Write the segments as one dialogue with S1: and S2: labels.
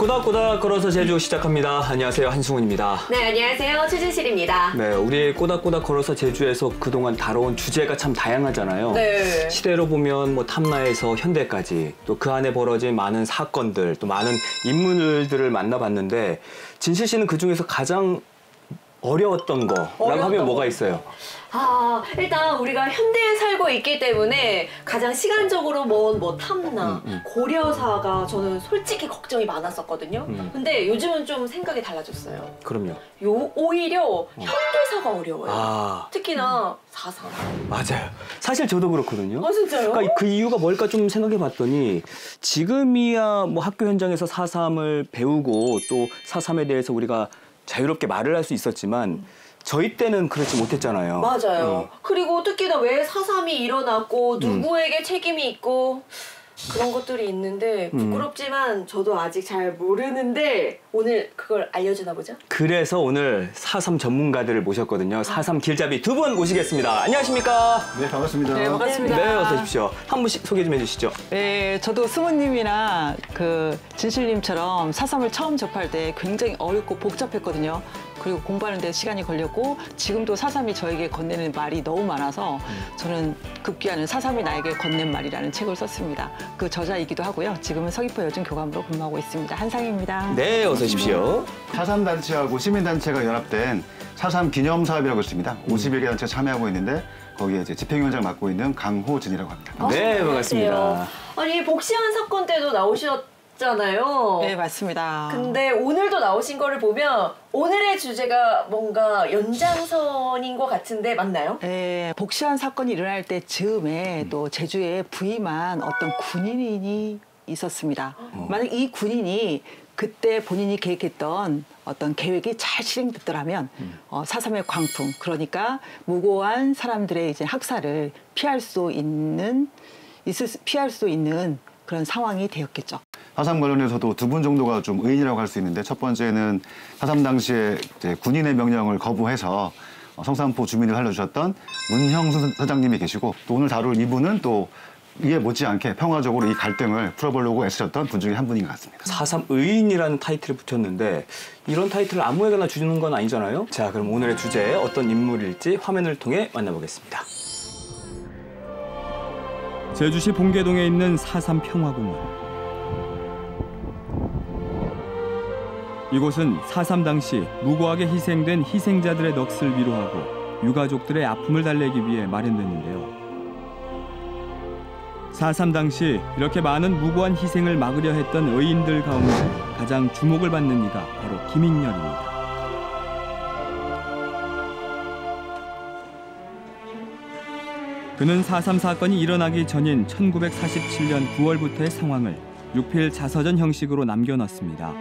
S1: 꼬닥꼬닥 걸어서 제주 시작합니다. 안녕하세요, 한승훈입니다.
S2: 네, 안녕하세요, 최진실입니다.
S1: 네, 우리 꼬닥꼬닥 걸어서 제주에서 그동안 다뤄온 주제가 참 다양하잖아요.
S2: 네.
S1: 시대로 보면 뭐 탐나에서 현대까지 또 그 안에 벌어진 많은 사건들, 또 많은 인물들을 만나봤는데 진실 씨는 그 중에서 가장 어려웠던 거라고 하면 뭐가 있어요?
S2: 일단 우리가 현대에 살고 있기 때문에 가장 시간적으로 먼 뭐 탐나, 고려사가 저는 솔직히 걱정이 많았었거든요. 근데 요즘은 좀 생각이 달라졌어요.
S1: 그럼요.
S2: 오히려 현대사가 어려워요. 특히나 4.3.
S1: 맞아요. 사실 저도 그렇거든요.
S2: 진짜요?
S1: 그러니까 그 이유가 뭘까 좀 생각해 봤더니 지금이야 뭐 학교 현장에서 4.3을 배우고 또 4.3에 대해서 우리가 자유롭게 말을 할 수 있었지만 저희 때는 그렇지 못했잖아요.
S2: 맞아요. 그리고 특히나 왜 4.3이 일어났고 누구에게 책임이 있고 그런 것들이 있는데 부끄럽지만 저도 아직 잘 모르는데 오늘 그걸 알려주나 보죠?
S1: 그래서 오늘 4.3 전문가들을 모셨거든요. 4.3 길잡이 두 분 모시겠습니다. 안녕하십니까?
S3: 네, 반갑습니다.
S4: 네, 반갑습니다.
S1: 네, 어서 오십시오. 한 분씩 소개 좀 해주시죠.
S4: 네, 저도 승우님이나 그 진실님처럼 4.3을 처음 접할 때 굉장히 어렵고 복잡했거든요. 그리고 공부하는 데 시간이 걸렸고 지금도 4.3이 저에게 건네는 말이 너무 많아서 저는 급기야는 4.3이 나에게 건넨 말이라는 책을 썼습니다. 그 저자이기도 하고요. 지금은 서귀포 여중교감으로 근무하고 있습니다. 한상입니다.
S1: 네, 어서 오십시오.
S3: 4.3 단체하고 시민단체가 연합된 4.3 기념사업이라고 있습니다. 51개 단체가 참여하고 있는데 거기에 이제 집행위원장을 맡고 있는 강호진이라고 합니다.
S1: 네, 반갑습니다.
S2: 아니, 복시한 사건 때도 나오셨잖아요.
S4: 네, 맞습니다.
S2: 근데 오늘도 나오신 거를 보면 오늘의 주제가 뭔가 연장선인 것 같은데 맞나요?
S4: 네, 복시한 사건이 일어날 때 즈음에 또 제주에 부임한 어떤 군인이 있었습니다. 만약 이 군인이 그때 본인이 계획했던 어떤 계획이 잘 실행됐더라면 4.3의 광풍, 그러니까 무고한 사람들의 이제 학살을 피할 수 있는 그런 상황이 되었겠죠.
S3: 4.3 관련해서도 두 분 정도가 좀 의인이라고 할 수 있는데 첫 번째는 4.3 당시에 이제 군인의 명령을 거부해서 성산포 주민을 살려주셨던 문형수 사장님이 계시고 또 오늘 다룰 이분은 또 이에 못지않게 평화적으로 이 갈등을 풀어보려고 애쓰셨던 분 중에 한 분인 것 같습니다.
S1: 4.3 의인이라는 타이틀을 붙였는데 이런 타이틀을 아무에게나 주는 건 아니잖아요. 자, 그럼 오늘의 주제 어떤 인물일지 화면을 통해 만나보겠습니다. 제주시 봉계동에 있는 4.3 평화공원. 이곳은 4.3 당시 무고하게 희생된 희생자들의 넋을 위로하고 유가족들의 아픔을 달래기 위해 마련됐는데요. 4.3 당시 이렇게 많은 무고한 희생을 막으려 했던 의인들 가운데 가장 주목을 받는 이가 바로 김익렬입니다. 그는 4.3 사건이 일어나기 전인 1947년 9월부터의 상황을 6필 자서전 형식으로 남겨놨습니다.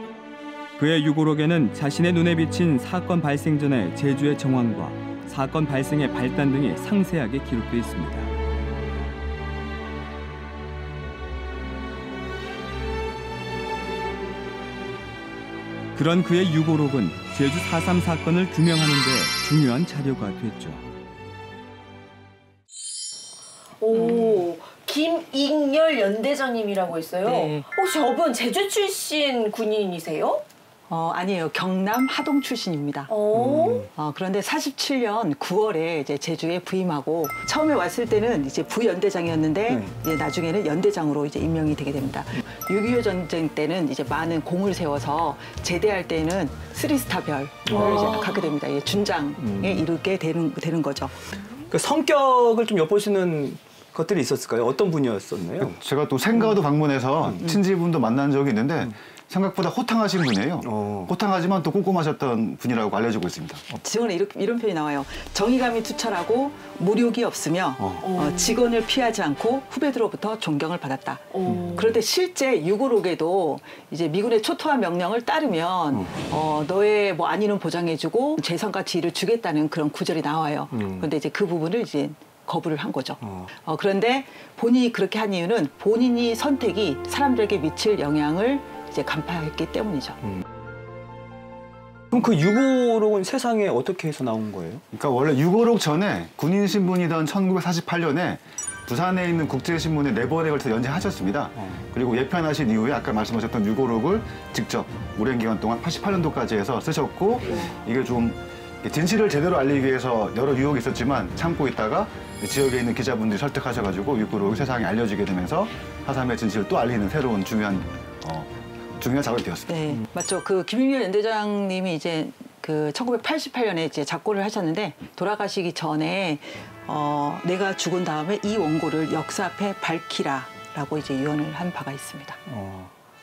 S1: 그의 유고록에는 자신의 눈에 비친 사건 발생 전의 제주의 정황과 사건 발생의 발단 등이 상세하게 기록되어 있습니다. 그런 그의 유고록은 제주 4.3 사건을 규명하는 데 중요한 자료가 됐죠.
S2: 오, 김익렬 연대장님이라고 있어요.
S4: 네.
S2: 혹시 저분 제주 출신 군인이세요?
S4: 아니에요. 경남 하동 출신입니다. 그런데 47년 9월에 이제 제주에 부임하고 처음에 왔을 때는 이제 부연대장이었는데 이제 나중에는 연대장으로 이제 임명이 되게 됩니다. 6.25 전쟁 때는 이제 많은 공을 세워서 제대할 때는 3스타 별을 이제 갖게 됩니다. 준장에 이르게 되는 거죠.
S1: 그 성격을 좀 엿보시는 것들이 있었을까요? 어떤 분이었었나요?
S3: 제가 또 생가도 방문해서 친지분도 만난 적이 있는데 생각보다 호탕하신 분이에요. 호탕하지만 또 꼼꼼하셨던 분이라고 알려지고 있습니다.
S4: 지원에 이런 표현이 나와요. 정의감이 투철하고 무력이 없으며 직원을 피하지 않고 후배들로부터 존경을 받았다. 그런데 실제 유고록에도 이제 미군의 초토화 명령을 따르면 너의 뭐 안위는 보장해주고 재산과 지위를 주겠다는 그런 구절이 나와요. 그런데 이제 그 부분을 이제 거부를 한 거죠. 그런데 본인이 그렇게 한 이유는 본인이 선택이 사람들에게 미칠 영향을 이제 간파했기 때문이죠.
S1: 그럼 그 유고록은 세상에 어떻게 해서 나온 거예요?
S3: 그러니까 원래 유고록 전에 군인 신분이던 1948년에 부산에 있는 국제신문에 4번에 걸쳐 연재하셨습니다. 그리고 예편하신 이후에 아까 말씀하셨던 유고록을 직접 오랜 기간 동안 88년도까지 해서 쓰셨고 이게 좀 진실을 제대로 알리기 위해서 여러 유혹이 있었지만 참고 있다가 지역에 있는 기자분들이 설득하셔가지고 유고록이 세상에 알려지게 되면서 4.3의 진실을 또 알리는 새로운 중요한 작업이 되었습니다.
S4: 네, 맞죠. 그 김인열 연대장님이 이제 그 1988년에 이제 작고를 하셨는데 돌아가시기 전에 내가 죽은 다음에 이 원고를 역사 앞에 밝히라라고 이제 유언을 한 바가 있습니다.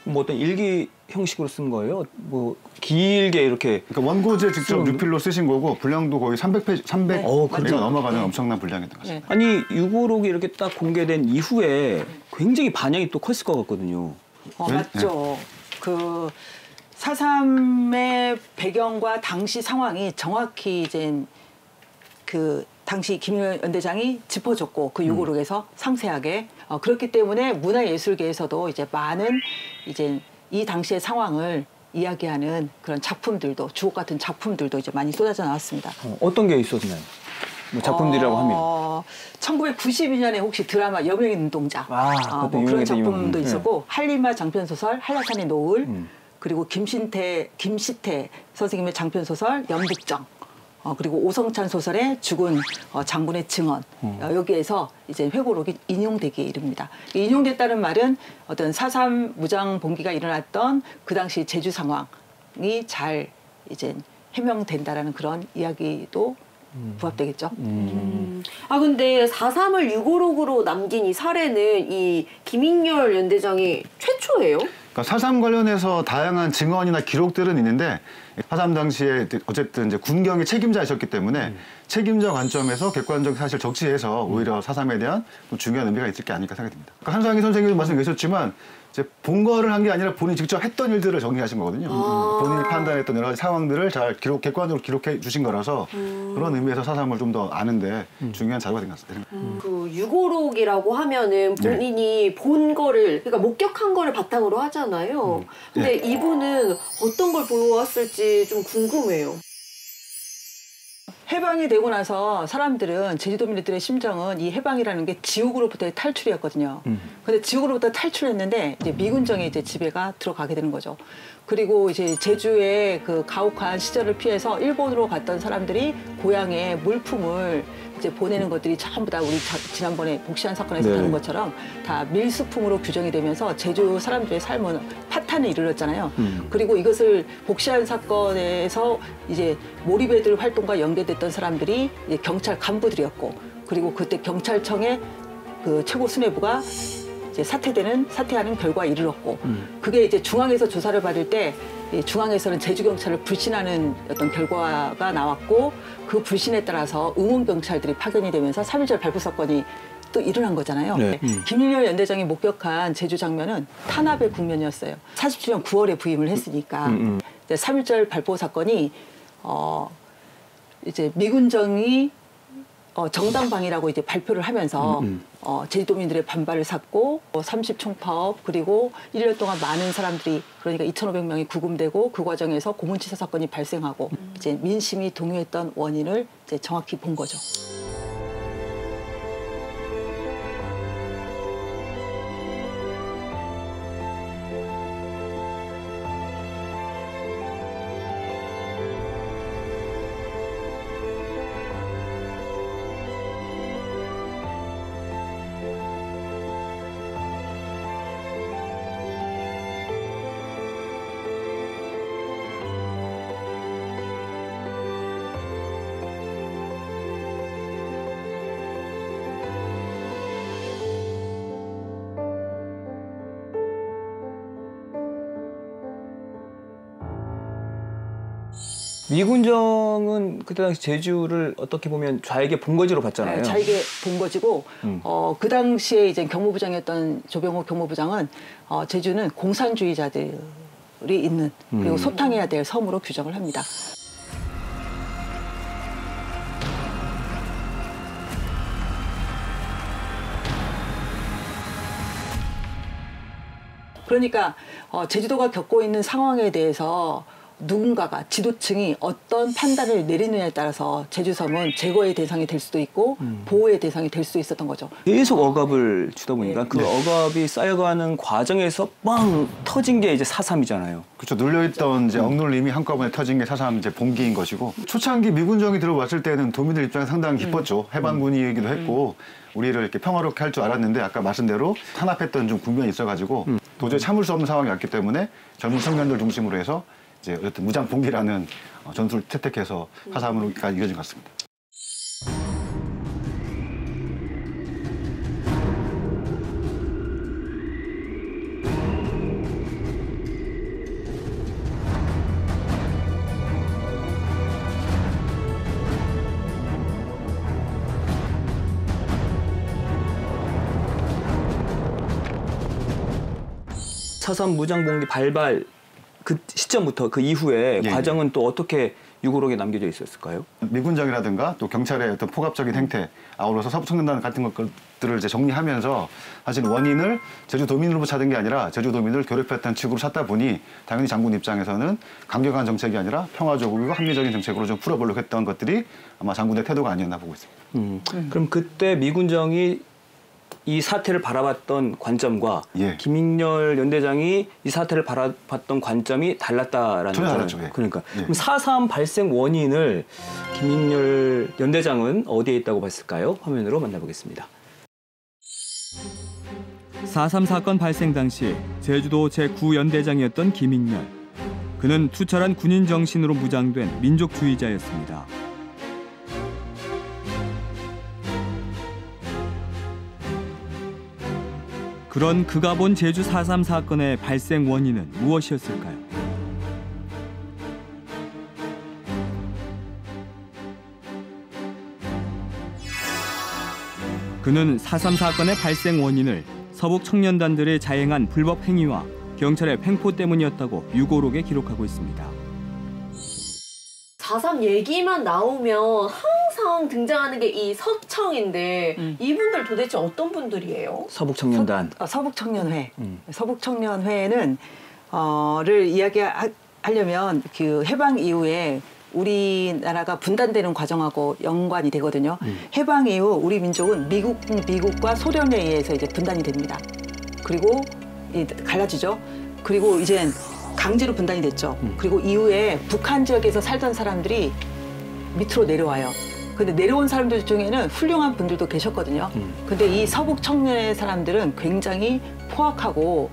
S5: 뭐 어떤 일기 형식으로 쓴 거예요? 뭐 길게 이렇게
S3: 그러니까 원고지에 직접 유필로 쓰신 거고 분량도 거의 300페이지, 300페이지가 넘어가는 엄청난 분량이었던 것 같습니다.
S5: 아니 유고록이 이렇게 딱 공개된 이후에 굉장히 반향이 또 컸을 것 같거든요.
S4: 맞죠. 그 4.3의 배경과 당시 상황이 정확히 이제 그 당시 김인열 연대장이 짚어줬고 그 유고록에서 상세하게 그렇기 때문에 문화예술계에서도 이제 많은 이제 이 당시의 상황을 이야기하는 그런 작품들도 주옥 같은 작품들도 이제 많이 쏟아져 나왔습니다.
S5: 어떤 게 있었나요? 뭐 작품들이라고 하면
S4: 1992년에 혹시 드라마 여명의 눈동자 뭐 그런 작품도 있었고 한리마 장편 소설 한라산의 노을 그리고 김시태 선생님의 장편 소설 연북정 그리고 오성찬 소설의 죽은 장군의 증언 여기에서 이제 회고록이 인용되기에 이릅니다. 인용됐다는 말은 어떤 4.3 무장 봉기가 일어났던 그 당시 제주 상황이 잘 이제 해명된다라는 그런 이야기도 부합되겠죠.
S2: 근데 4.3을 유고록으로 남긴 이 사례는 이 김인열 연대장이 최초예요?
S3: 그러니까 4.3 관련해서 다양한 증언이나 기록들은 있는데 4.3 당시에 어쨌든 이제 군경이 책임자이셨기 때문에 책임자 관점에서 객관적 사실 적시해서 오히려 4.3에 대한 또 중요한 의미가 있을 게 아닐까 생각이 듭니다. 그러니까 한상희 선생님도 말씀 계셨지만 이제 본 거를 한 게 아니라 본인이 직접 했던 일들을 정리하신 거거든요. 본인이 판단했던 여러 가지 상황들을 잘 객관적으로 기록해 주신 거라서 그런 의미에서 4.3을 좀 더 아는데 중요한 자료가 된 것 같습니다.
S2: 그 유고록이라고 하면은 본인이 본 거를 그러니까 목격한 거를 바탕으로 하잖아요. 근데 이분은 어떤 걸 보았을지 좀 궁금해요.
S4: 해방이 되고 나서 사람들은 제주도민들의 심정은 이 해방이라는 게 지옥으로부터의 탈출이었거든요. 근데 지옥으로부터 탈출했는데 이제 미군정의 이제 지배가 들어가게 되는 거죠. 그리고 이제 제주의 그 가혹한 시절을 피해서 일본으로 갔던 사람들이 고향에 물품을 이제 보내는 것들이 전부 다 우리 지난번에 복시한 사건에서 다룬 것처럼 다 밀수품으로 규정이 되면서 제주 사람들의 삶은 파탄에 이르렀잖아요. 그리고 이것을 복시한 사건에서 이제 몰입애들 활동과 연계됐던 사람들이 이제 경찰 간부들이었고 그리고 그때 경찰청의 그 최고 수뇌부가 이제 사퇴하는 결과에 이르렀고 그게 이제 중앙에서 조사를 받을 때 중앙에서는 제주경찰을 불신하는 어떤 결과가 나왔고 그 불신에 따라서 응원경찰들이 파견이 되면서 3.1절 발포 사건이 또 일어난 거잖아요. 김인열 연대장이 목격한 제주 장면은 탄압의 국면이었어요. 47년 9월에 부임을 했으니까 3.1절 발포 사건이 이제 미군정이 정당방위라고 이제 발표를 하면서 제주도민들의 반발을 샀고 30총파업 그리고 1년 동안 많은 사람들이 그러니까 2,500명이 구금되고 그 과정에서 고문치사 사건이 발생하고 이제 민심이 동요했던 원인을 이제 정확히 본 거죠.
S5: 미군정은 그때 당시 제주를 어떻게 보면 좌익의 본거지로 봤잖아요.
S4: 네, 좌익의 본거지고 그 당시에 이제 경무부장이었던 조병호 경무부장은 제주는 공산주의자들이 있는 그리고 소탕해야 될 섬으로 규정을 합니다. 그러니까 제주도가 겪고 있는 상황에 대해서 누군가가 지도층이 어떤 판단을 내리느냐에 따라서 제주섬은 제거의 대상이 될 수도 있고 보호의 대상이 될 수도 있었던 거죠.
S5: 계속 억압을 주다 보니까 그 억압이 쌓여가는 과정에서 빵 터진 게 이제 4.3이잖아요.
S3: 그렇죠. 눌려있던 이제 억눌림이 한꺼번에 터진 게 4.3 이제 봉기인 것이고 초창기 미군정이 들어왔을 때는 도민들 입장에 상당히 기뻤죠. 해방군이기도 했고 우리를 이렇게 평화롭게 할 줄 알았는데 아까 말씀대로 탄압했던 좀 국면이 있어가지고 도저히 참을 수 없는 상황이 왔기 때문에 젊은 청년들 중심으로 해서 이제 어쨌든 무장 봉기라는 전술을 채택해서 4.3으로까지 이어진 것 같습니다.
S5: 사삼 무장봉기 발발 그 시점부터 그 이후에
S3: 예.
S5: 과정은 또 어떻게 유골옥에 남겨져 있었을까요?
S3: 미군정이라든가 또 경찰의 어떤 포갑적인 행태, 아울러서 서부청년단 같은 것들을 이제 정리하면서 사실 원인을 제주도민으로부터 찾은 게 아니라 제주도민을 괴롭혔던 측으로 찾다 보니 당연히 장군 입장에서는 강경한 정책이 아니라 평화적이고 합리적인 정책으로 좀 풀어보려고 했던 것들이 아마 장군의 태도가 아니었나 보고 있습니다.
S5: 그럼 그때 미군정이 이 사태를 바라봤던 관점과
S3: 예.
S5: 김익렬 연대장이 이 사태를 바라봤던 관점이 달랐다라는
S3: 전혀
S5: 거잖아요.
S3: 다르죠. 예.
S5: 그러니까
S3: 예.
S5: 그럼 4.3 발생 원인을 김익렬 연대장은 어디에 있다고 봤을까요? 화면으로 만나보겠습니다.
S1: 4.3 사건 발생 당시 제주도 제9연대장이었던 김익렬. 그는 투철한 군인 정신으로 무장된 민족주의자였습니다. 그런 그가 본 제주 4.3 사건의 발생 원인은 무엇이었을까요? 그는 4.3 사건의 발생 원인을 서북 청년단들의 자행한 불법 행위와 경찰의 횡포 때문이었다고 유골옥에 기록하고 있습니다.
S2: 4.3 얘기만 나오면 항상 등장하는 게 이 서청인데 이분들 도대체 어떤 분들이에요?
S5: 서북청년단.
S4: 서북청년회. 서북청년회는 를 이야기하려면 그 해방 이후에 우리나라가 분단되는 과정하고 연관이 되거든요. 해방 이후 우리 민족은 미국과 소련에 의해서 이제 분단이 됩니다. 그리고 갈라지죠. 그리고 이젠 강제로 분단이 됐죠. 그리고 이후에 북한 지역에서 살던 사람들이 밑으로 내려와요. 근데 내려온 사람들 중에는 훌륭한 분들도 계셨거든요. 근데 이 서북 청년의 사람들은 굉장히 포악하고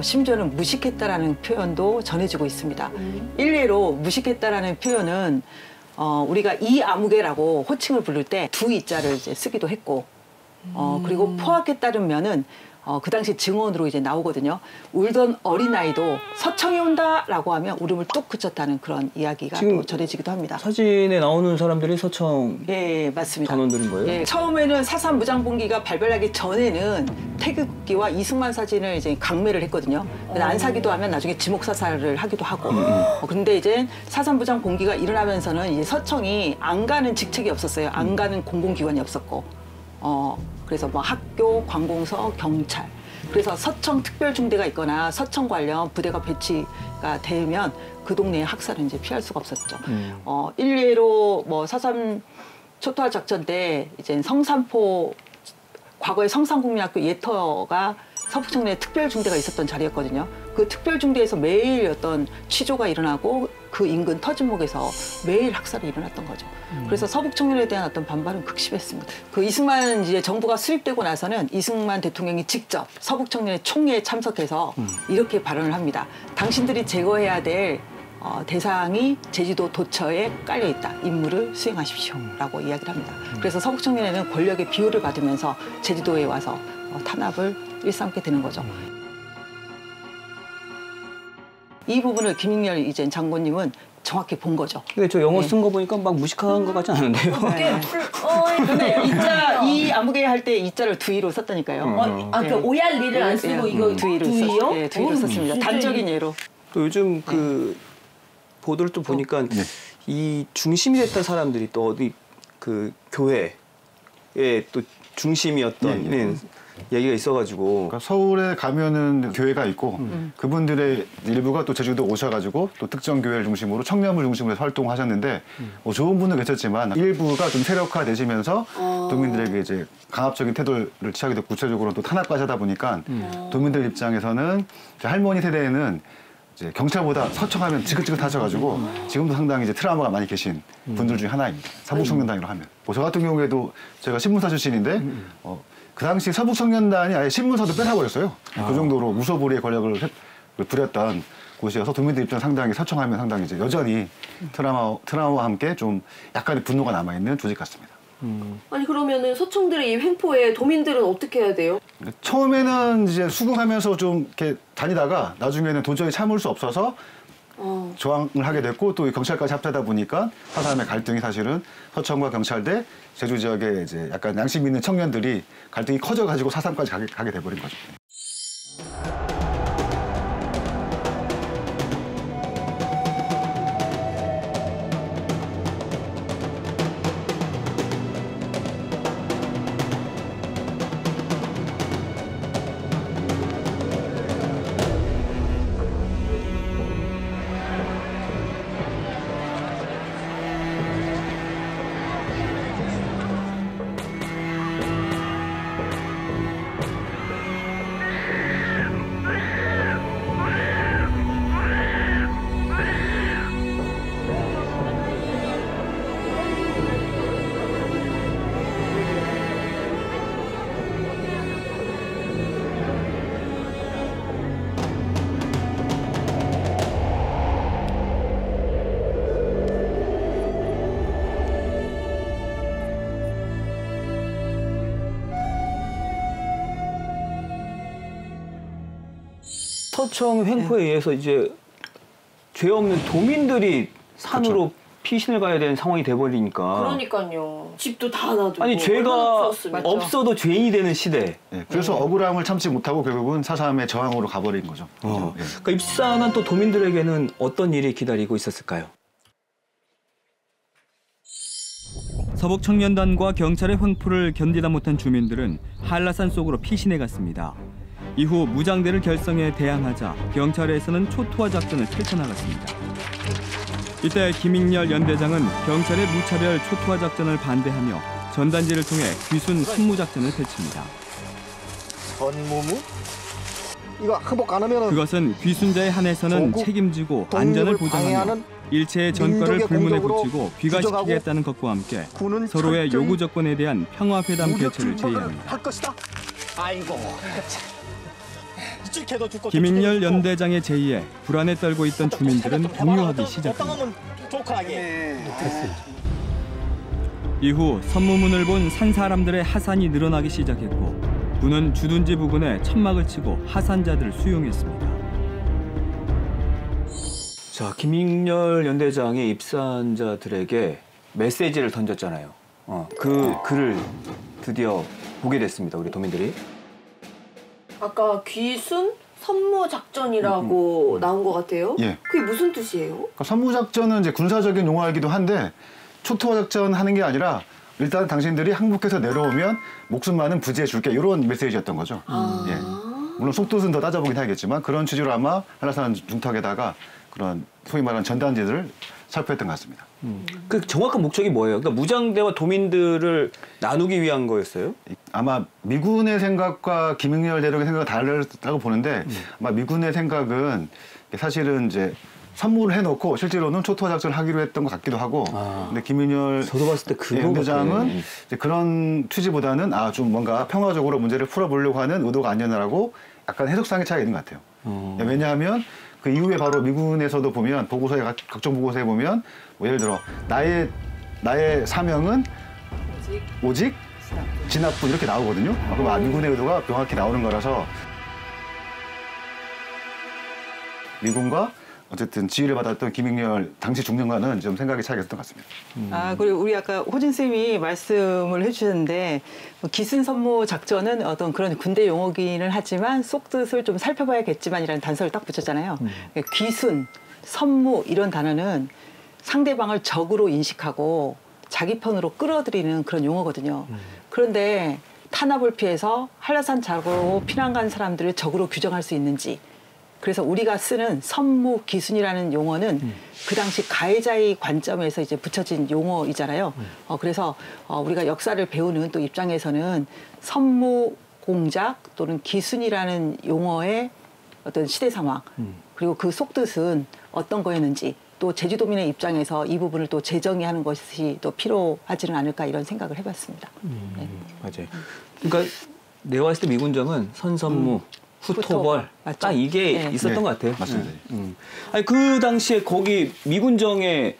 S4: 심지어는 무식했다라는 표현도 전해지고 있습니다. 일례로 무식했다라는 표현은 우리가 이아무개라고 호칭을 부를 때 두 이자를 이제 쓰기도 했고 그리고 포악했다는 면은 그 당시 증언으로 이제 나오거든요. 울던 어린아이도 서청이 온다라고 하면 울음을 뚝 그쳤다는 그런 이야기가 또 전해지기도 합니다.
S5: 사진에 나오는 사람들이 서청
S4: 예, 맞습니다.
S5: 단원들인 거예요?
S4: 예, 처음에는 4.3 무장봉기가 발발하기 전에는 태극기와 이승만 사진을 이제 강매를 했거든요. 안사기도 하면 나중에 지목사살을 하기도 하고. 그런데 이제 4.3 무장봉기가 일어나면서는 이제 서청이 안 가는 직책이 없었어요. 안 가는 공공기관이 없었고. 그래서 뭐 학교, 관공서, 경찰. 그래서 서청 특별중대가 있거나 서청 관련 부대가 배치가 되면 그 동네의 학살은 이제 피할 수가 없었죠. 일례로 뭐 4.3 초토화 작전 때 이제 성산포 과거에 성산국민학교 예터가 서북청년의 특별중대가 있었던 자리였거든요. 그 특별중대에서 매일 어떤 취조가 일어나고 그 인근 터진목에서 매일 학살이 일어났던 거죠. 그래서 서북청년에 대한 어떤 반발은 극심했습니다. 그 이승만 이제 정부가 수립되고 나서는 이승만 대통령이 직접 서북청년의 총회에 참석해서 이렇게 발언을 합니다. 당신들이 제거해야 될 대상이 제주도 도처에 깔려있다. 임무를 수행하십시오. 라고 이야기를 합니다. 그래서 서북청년회는 권력의 비호를 받으면서 제주도에 와서 탄압을 일삼게 되는 거죠. 이 부분을 김익렬 이제 장군님은 정확히 본 거죠.
S5: 근데 저 영어 쓴 거 보니까 막 무식한 것 같지 않은데요?
S4: 근데 이 아무개 할 때 이자를 두이로 썼다니까요.
S2: 그 오얄리를 안 쓰고 이거 두이요?
S4: 네, 두이로 썼습니다. 단적인 예로.
S5: 또 요즘 그 보도를 또 보니까 이 중심이 됐던 사람들이 또 어디 그 교회의 또 중심이었던 얘기가 있어가지고.
S3: 그러니까 서울에 가면은 교회가 있고 그분들의 일부가 또 제주도 오셔가지고 또 특정 교회를 중심으로 청년을 중심으로 해서 활동하셨는데 뭐 좋은 분도 계셨지만 일부가 좀 세력화되시면서 도민들에게 이제 강압적인 태도를 취하기도 구체적으로 또 탄압까지 하다 보니까 도민들 입장에서는 할머니 세대에는 이제 경찰보다 서청하면 지긋지긋하셔가지고 지금도 상당히 이제 트라우마가 많이 계신 분들 중에 하나입니다. 서북청년단이라고 하면. 뭐 저 같은 경우에도 제가 신문사 출신인데 그 당시 서북청년단이 아예 신문사도 뺏어버렸어요. 그 정도로 무소불위의 권력을 부렸던 곳이어서 도민들 입장 상당히 서청하면 상당히 이제 여전히 트라우마와 함께 좀 약간의 분노가 남아있는 조직 같습니다.
S2: 아니 그러면은 서청들의 이 횡포에 도민들은 어떻게 해야 돼요?
S3: 처음에는 이제 수긍하면서 좀 이렇게 다니다가 나중에는 도저히 참을 수 없어서 저항을 하게 됐고 또 경찰까지 합치다 보니까 사삼의 갈등이 사실은 서청과 경찰 대 제주 지역의 이제 약간 양심 있는 청년들이 갈등이 커져가지고 사삼까지 가게 돼버린 거죠.
S5: 서청 횡포에 의해서 이제 죄 없는 도민들이 산으로
S3: 그렇죠.
S5: 피신을 가야 되는 상황이 돼버리니까.
S2: 그러니까요. 집도 다 놔두고.
S5: 아니 죄가
S2: 얼마나
S5: 없어도 죄인이 되는 시대.
S3: 네, 그래서 억울함을 참지 못하고 결국은 사삼의 저항으로 가버린 거죠. 예.
S5: 그러니까 입산한 또 도민들에게는 어떤 일이 기다리고 있었을까요?
S1: 서북청년단과 경찰의 횡포를 견디다 못한 주민들은 한라산 속으로 피신해 갔습니다. 이후 무장대를 결성해 대항하자 경찰에서는 초토화 작전을 펼쳐나갔습니다. 이때 김익렬 연대장은 경찰의 무차별 초토화 작전을 반대하며 전단지를 통해 귀순 선무 작전을 펼칩니다.
S6: 선무무? 이거 항복 안 하면
S1: 그것은 귀순자에 한해서는 책임지고 안전을 보장하며 일체의 전과를 불문에 붙이고 귀가시키겠다는 것과 함께 서로의 요구 조건에 대한 평화회담 개최를 제의합니다.
S6: 할 것이다. 아이고.
S1: 김익렬 연대장의 제의에 불안에 떨고 있던 주민들은 동요하기 시작합니다. 이후 선무문을 본 산 사람들의 하산이 늘어나기 시작했고 군은 주둔지 부근에 천막을 치고 하산자들을 수용했습니다.
S5: 자, 김익렬 연대장이 입산자들에게 메시지를 던졌잖아요. 그 글을 드디어 보게 됐습니다. 우리 도민들이.
S2: 아까 귀순 선무 작전이라고 나온 것 같아요.
S3: 예.
S2: 그게 무슨 뜻이에요?
S3: 그러니까 선무작전은 이제 군사적인 용어이기도 한데 초토화 작전 하는 게 아니라 일단 당신들이 항복해서 내려오면 목숨만은 부지해 줄게 이런 메시지였던 거죠. 예. 물론 속뜻은 더 따져보긴 해야겠지만 그런 취지로 아마 한라산 중턱에다가 그런 소위 말하는 전단지들을 살포했던 것 같습니다.
S5: 그 정확한 목적이 뭐예요? 그러니까 무장대와 도민들을 나누기 위한 거였어요?
S3: 아마 미군의 생각과 김익렬 대령의 생각은 다르다고 보는데 아마 미군의 생각은 사실은 이제 선물을 해놓고 실제로는 초토화 작전을 하기로 했던 것 같기도 하고 근데 김익렬
S5: 저도 봤을 때 그거
S3: 연대장은 이제 그런 취지보다는 좀 뭔가 평화적으로 문제를 풀어보려고 하는 의도가 아니었나라고 약간 해석상의 차이가 있는 것 같아요. 왜냐하면 그 이후에 바로 미군에서도 보면 보고서에 각종 보고서에 보면 뭐 예를 들어 나의 사명은 오직 진압군 이렇게 나오거든요. 그럼 미군의 의도가 명확히 나오는 거라서 미군과 어쨌든 지휘를 받았던 김익렬 당시 중령과는 좀 생각의 차이가 있었던 것 같습니다.
S4: 그리고 우리 아까 호진 쌤이 말씀을 해주셨는데 기순 선무 작전은 어떤 그런 군대 용어기는 하지만 속뜻을 좀 살펴봐야겠지만이라는 단서를 딱 붙였잖아요. 귀순, 선무 이런 단어는 상대방을 적으로 인식하고 자기 편으로 끌어들이는 그런 용어거든요. 그런데 탄압을 피해서 한라산 자락으로 피난 간 사람들을 적으로 규정할 수 있는지. 그래서 우리가 쓰는 선무기순이라는 용어는 그 당시 가해자의 관점에서 이제 붙여진 용어이잖아요. 그래서 우리가 역사를 배우는 또 입장에서는 선무공작 또는 기순이라는 용어의 어떤 시대 상황 그리고 그 속뜻은 어떤 거였는지 또 제주도민의 입장에서 이 부분을 또 재정의하는 것이 또 필요하지는 않을까 이런 생각을 해봤습니다. 네.
S5: 맞아요. 그러니까 내가 봤을 때 미군정은 선선무, 후토벌
S4: 맞죠?
S5: 딱 이게
S4: 네.
S5: 있었던
S3: 네,
S5: 것 같아요.
S3: 맞습니다.
S5: 아니 그 당시에 거기 미군정의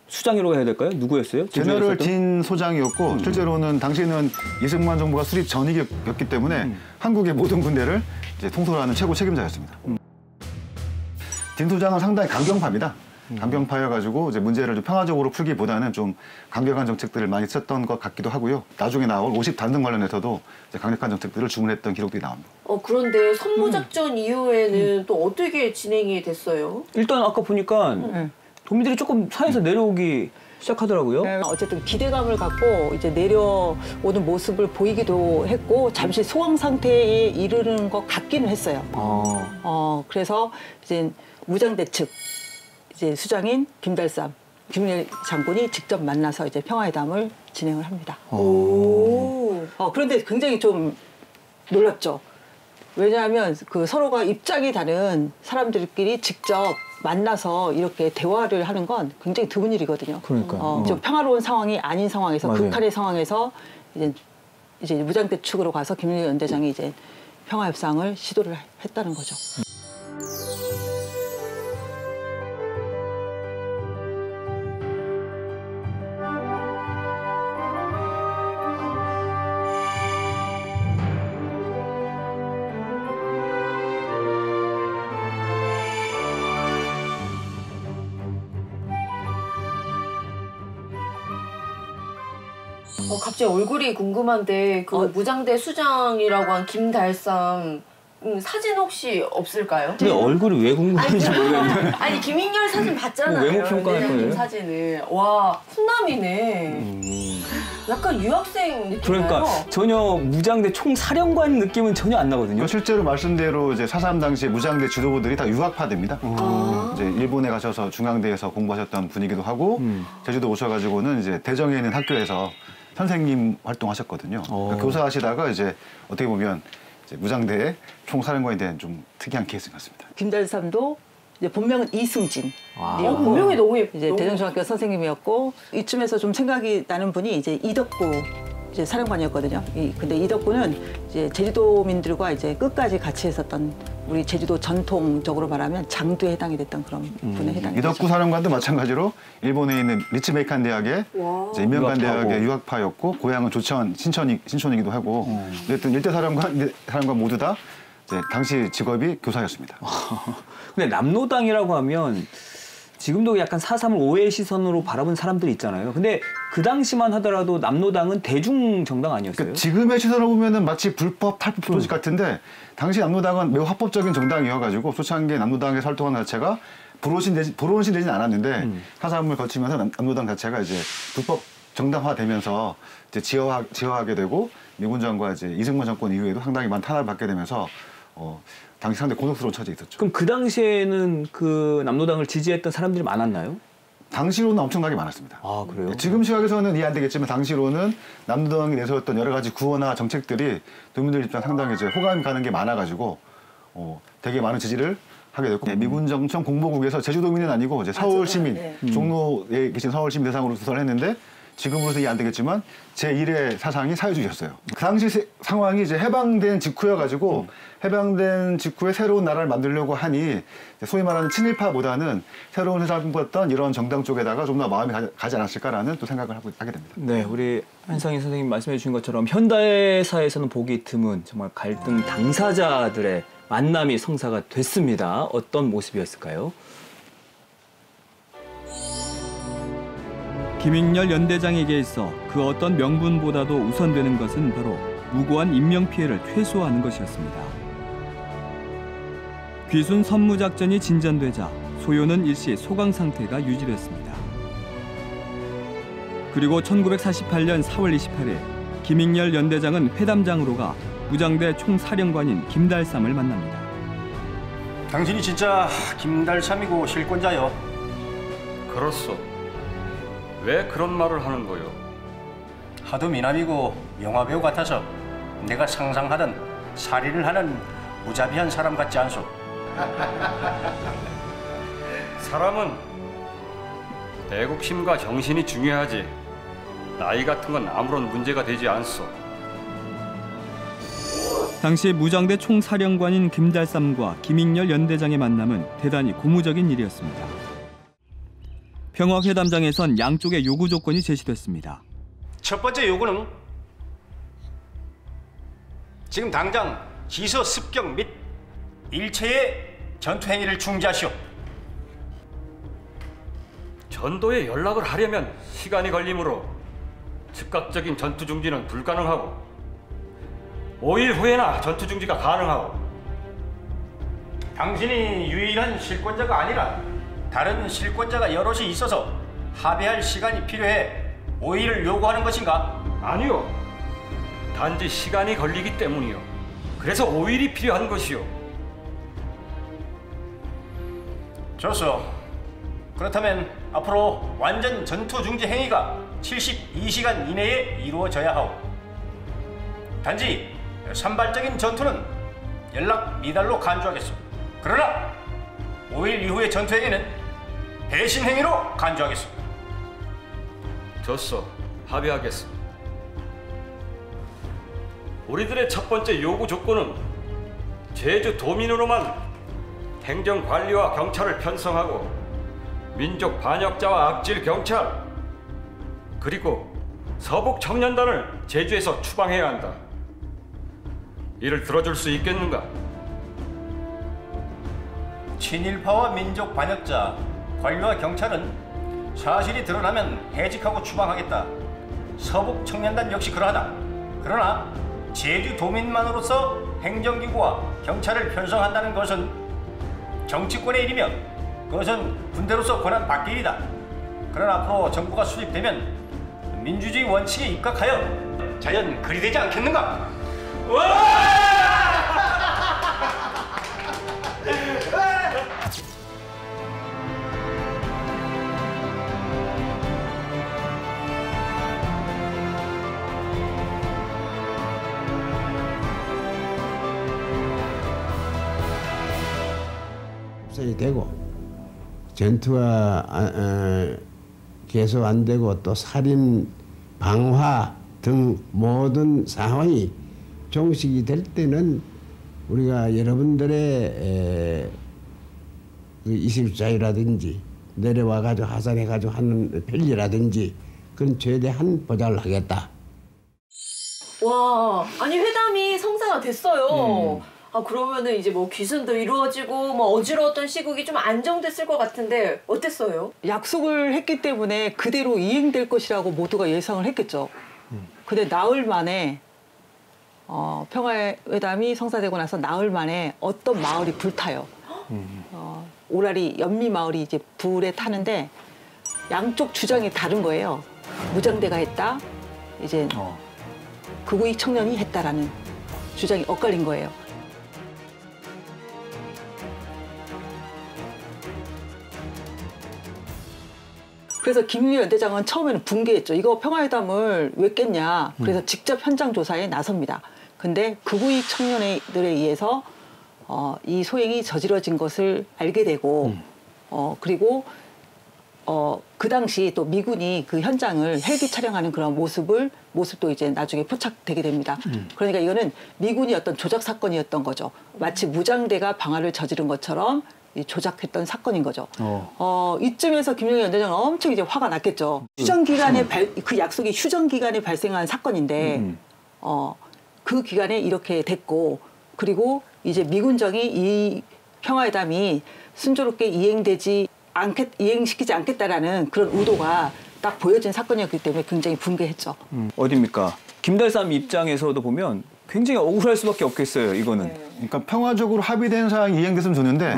S5: 수장이라고 해야 될까요? 누구였어요?
S3: 제너럴
S5: 있었던?
S3: 딘 소장이었고 실제로는 당시에는 이승만 정부가 수립 전이었기 때문에 한국의 모든 군대를 이제 통솔하는 최고 책임자였습니다. 딘 소장은 상당히 강경파입니다. 강경파여가지고 이제 문제를 좀 평화적으로 풀기보다는 좀 강경한 정책들을 많이 썼던 것 같기도 하고요. 나중에 나올 50 단등 관련해서도 이제 강력한 정책들을 주문했던 기록들이 나옵니다.
S2: 그런데 선무작전 이후에는 또 어떻게 진행이 됐어요?
S5: 일단 아까 보니까 도민들이 조금 산에서 내려오기 시작하더라고요.
S4: 네, 어쨌든 기대감을 갖고 이제 내려오는 모습을 보이기도 했고 잠시 소강 상태에 이르는 것 같기는 했어요. 그래서 이제 무장대 측 이제 수장인 김달삼, 김윤열 장군이 직접 만나서 이제 평화회담을 진행을 합니다. 그런데 굉장히 좀 놀랍죠. 왜냐하면 그 서로가 입장이 다른 사람들끼리 직접 만나서 이렇게 대화를 하는 건 굉장히 드문 일이거든요.
S5: 그러니까요.
S4: 좀 평화로운 상황이 아닌 상황에서
S5: 맞아요.
S4: 극한의 상황에서 이제 무장대 측으로 가서 김윤열 연대장이 이제 평화 협상을 시도를 했다는 거죠.
S2: 갑자기 얼굴이 궁금한데 그 무장대 수장이라고 한 김달삼 사진 혹시 없을까요?
S5: 근데 얼굴이 왜 궁금한지 모르겠는데.
S2: 아니 김인열 사진 봤잖아요.
S5: 외모 평가할
S2: 연대장님
S5: 거예요?
S2: 사진을. 와 훈남이네. 약간 유학생 느낌이에요.
S5: 그러니까 전혀 무장대 총사령관 느낌은 전혀 안 나거든요.
S3: 실제로 말씀대로 이제 4.3 당시 무장대 지도부들이 다 유학파들입니다. 이제 일본에 가셔서 중앙대에서 공부하셨던 분이기도 하고 제주도 오셔가지고는 이제 대정에 있는 학교에서 선생님 활동하셨거든요. 그러니까 교사하시다가 이제 어떻게 보면 이제 무장대의 총사령관에 대한 좀 특이한 케이스 같습니다.
S4: 김달삼도 이제 본명은 이승진.
S2: 본명이 너무 예뻐.
S4: 이제 대전중학교 선생님이었고 이쯤에서 좀 생각이 나는 분이 이제 이덕구 이제 사령관이었거든요. 근데 이덕구는 이제 제주도민들과 이제 끝까지 같이 했었던 우리 제주도 전통적으로 말하면 장두에 해당이 됐던 그런 분에 해당이 되죠.
S3: 이덕구 사령관도 마찬가지로 일본에 있는 리츠메이칸 대학의 이제 인명관 대학의 유학파였고 고향은 조천 신촌이기도 하고 어쨌든 일대 사령관 모두 다 이제 당시 직업이 교사였습니다.
S5: 근데 남로당이라고 하면 지금도 약간 4.3을 오해의 시선으로 바라본 사람들이 있잖아요. 근데 그 당시만 하더라도 남로당은 대중 정당 아니었어요?
S3: 그러니까 지금의 시선으로 보면은 마치 불법 탈북 프로젝트 같은데 당시 남로당은 매우 합법적인 정당이어가지고 초창기에 남로당의 활동한 자체가 불온신 되진 않았는데 4.3을 거치면서 남로당 자체가 이제 불법 정당화되면서 이제 지화하게 되고 미군정과 이제 이승만 정권 이후에도 상당히 많은 탄압을 받게 되면서 당시 상당히 곤혹스러운 처지에 있었죠.
S5: 그럼 그 당시에는 그 남로당을 지지했던 사람들이 많았나요?
S3: 당시로는 엄청나게 많았습니다.
S5: 아, 그래요?
S3: 지금 시각에서는 이해 안 되겠지만 당시로는 남로당이 내세웠던 여러 가지 구호나 정책들이 도민들 입장 상당히 이제 호감이 가는 게 많아가지고 되게 많은 지지를 하게 됐고 미군정청 공보국에서 제주도민은 아니고 이제 서울 시민, 종로에 계신 서울 시민 대상으로 수사를 했는데 지금으로서 이해 안 되겠지만 제1의 사상이 사회주의였어요. 그 당시 상황이 이제 해방된 직후여가지고 해방된 직후에 새로운 나라를 만들려고 하니 소위 말하는 친일파보다는 새로운 세상을 꿈꿨던 이런 정당 쪽에다가 좀 더 마음이 가지 않았을까라는 또 생각을 하게 됩니다.
S5: 네, 우리 한상희 선생님 말씀해 주신 것처럼 현대사에서는 보기 드문 정말 갈등 당사자들의 만남이 성사가 됐습니다. 어떤 모습이었을까요?
S1: 김익렬 연대장에게 있어 그 어떤 명분보다도 우선되는 것은 바로 무고한 인명피해를 최소화하는 것이었습니다. 귀순 선무작전이 진전되자 소요는 일시 소강 상태가 유지됐습니다. 그리고 1948년 4월 28일 김익렬 연대장은 회담장으로 가 무장대 총사령관인 김달삼을 만납니다.
S7: 당신이 진짜 김달삼이고 실권자요?
S8: 그렇소. 왜 그런 말을 하는 거요?
S7: 하도 미남이고 영화배우 같아서 내가 상상하던 살인을 하는 무자비한 사람 같지 않소?
S8: 사람은 애국심과 정신이 중요하지. 나이 같은 건 아무런 문제가 되지 않소.
S1: 당시 무장대 총사령관인 김달삼과 김익렬 연대장의 만남은 대단히 고무적인 일이었습니다. 평화회담장에선 양쪽의 요구 조건이 제시됐습니다.
S7: 첫 번째 요구는 지금 당장 지서 습격 및 일체의 전투 행위를 중지하시오.
S8: 전도에 연락을 하려면 시간이 걸리므로 즉각적인 전투 중지는 불가능하고 5일 후에나 전투 중지가 가능하고
S7: 당신이 유일한 실권자가 아니라 다른 실권자가 여럿이 있어서 합의할 시간이 필요해 5일을 요구하는 것인가?
S8: 아니요. 단지 시간이 걸리기 때문이요. 그래서 5일이 필요한 것이요.
S7: 좋소. 그렇다면 앞으로 완전 전투 중지 행위가 72시간 이내에 이루어져야 하오. 단지 산발적인 전투는 연락 미달로 간주하겠소. 그러나 5일 이후의 전투 행위는 배신 행위로 간주하겠소.
S8: 좋소. 합의하겠소. 우리들의 첫 번째 요구 조건은 제주 도민으로만 행정관리와 경찰을 편성하고 민족 반역자와 악질 경찰 그리고 서북 청년단을 제주에서 추방해야 한다. 이를 들어줄 수 있겠는가?
S7: 친일파와 민족 반역자, 관료와 경찰은 사실이 드러나면 해직하고 추방하겠다. 서북 청년단 역시 그러하다. 그러나 제주 도민만으로서 행정기구와 경찰을 편성한다는 것은 정치권의 일이며 그것은 군대로서 권한 받기 일이다. 그러나 앞으로 정부가 수립되면 민주주의 원칙에 입각하여 자연 그리 되지 않겠는가?
S9: 이 되고 전투가 계속 안 되고 또 살인, 방화 등 모든 상황이 종식이 될 때는 우리가 여러분들의 그 24일이라든지 내려와가지고 하산해가지고 하는 편리라든지 그런 최대한 보장을 하겠다.
S2: 와, 아니 회담이 성사가 됐어요. 아 그러면은 이제 뭐 귀순도 이루어지고 뭐 어지러웠던 시국이 좀 안정됐을 것 같은데 어땠어요?
S4: 약속을 했기 때문에 그대로 이행될 것이라고 모두가 예상을 했겠죠. 근데 나흘 만에 평화회담이 성사되고 나서 나흘 만에 어떤 마을이 불타요. 오라리 연미 마을이 이제 불에 타는데 양쪽 주장이 다른 거예요. 무장대가 했다. 이제 극우익 청년이 했다라는 주장이 엇갈린 거예요. 그래서 김익렬 연대장은 처음에는 붕괴했죠. 이거 평화회담을 왜 깼냐. 그래서 직접 현장 조사에 나섭니다. 근데 극우익 청년들에 의해서 이 소행이 저지러진 것을 알게 되고 그리고 그 당시 또 미군이 그 현장을 헬기 촬영하는 그런 모습도 이제 나중에 포착되게 됩니다. 그러니까 이거는 미군이 어떤 조작 사건이었던 거죠. 마치 무장대가 방화를 저지른 것처럼 조작했던 사건인 거죠. 이쯤에서 김익렬 연대장은 엄청 이제 화가 났겠죠. 휴전 기간에 그 약속이 휴전 기간에 발생한 사건인데 그 기간에 이렇게 됐고 그리고 이제 미군정이 이 평화회담이 순조롭게 이행시키지 않겠다라는 그런 의도가 딱 보여진 사건이었기 때문에 굉장히 분개했죠.
S5: 어딥니까? 김달삼 입장에서도 보면 굉장히 억울할 수밖에 없겠어요. 이거는.
S3: 그러니까 평화적으로 합의된 사항이 이행됐으면 좋는데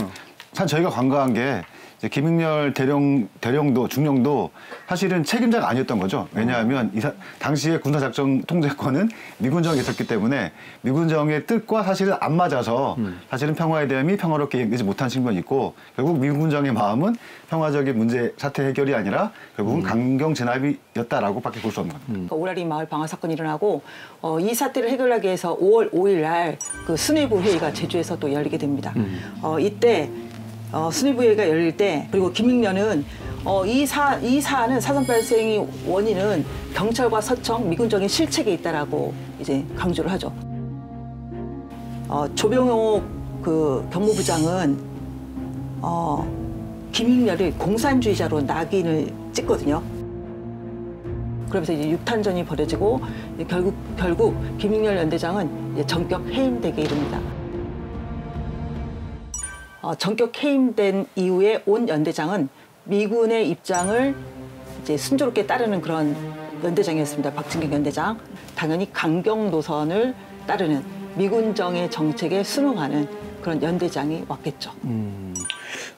S3: 사실 저희가 관가한 게 이제 김익렬 대령도 중령도 사실은 책임자가 아니었던 거죠. 왜냐하면 당시에 군사작전 통제권은 미군정에 있었기 때문에 미군정의 뜻과 사실은 안 맞아서 사실은 평화의 대함이 평화롭게 이루어지지 못한 측면이 있고 결국 미군정의 마음은 평화적인 문제 사태 해결이 아니라 결국은 강경 진압이었다라고밖에 볼 수 없는 겁니다.
S4: 오라리 마을 방화 사건이 일어나고 이 사태를 해결하기 위해서 5월 5일 날 그 수뇌부 회의가 제주에서 또 열리게 됩니다. 이때 수뇌부 회의가 열릴 때 그리고 김익렬은 이 사안은 사상 발생의 원인은 경찰과 서청, 미군정의 실책에 있다라고 이제 강조를 하죠. 조병옥 그 경무부장은 김익렬을 공산주의자로 낙인을 찍거든요. 그러면서 이제 육탄전이 벌어지고 결국 김익렬 연대장은 이제 전격 해임되게 이릅니다. 전격 해임된 이후에 온 연대장은 미군의 입장을 이제 순조롭게 따르는 그런 연대장이었습니다. 박진경 연대장. 당연히 강경 노선을 따르는 미군정의 정책에 순응하는 그런 연대장이 왔겠죠.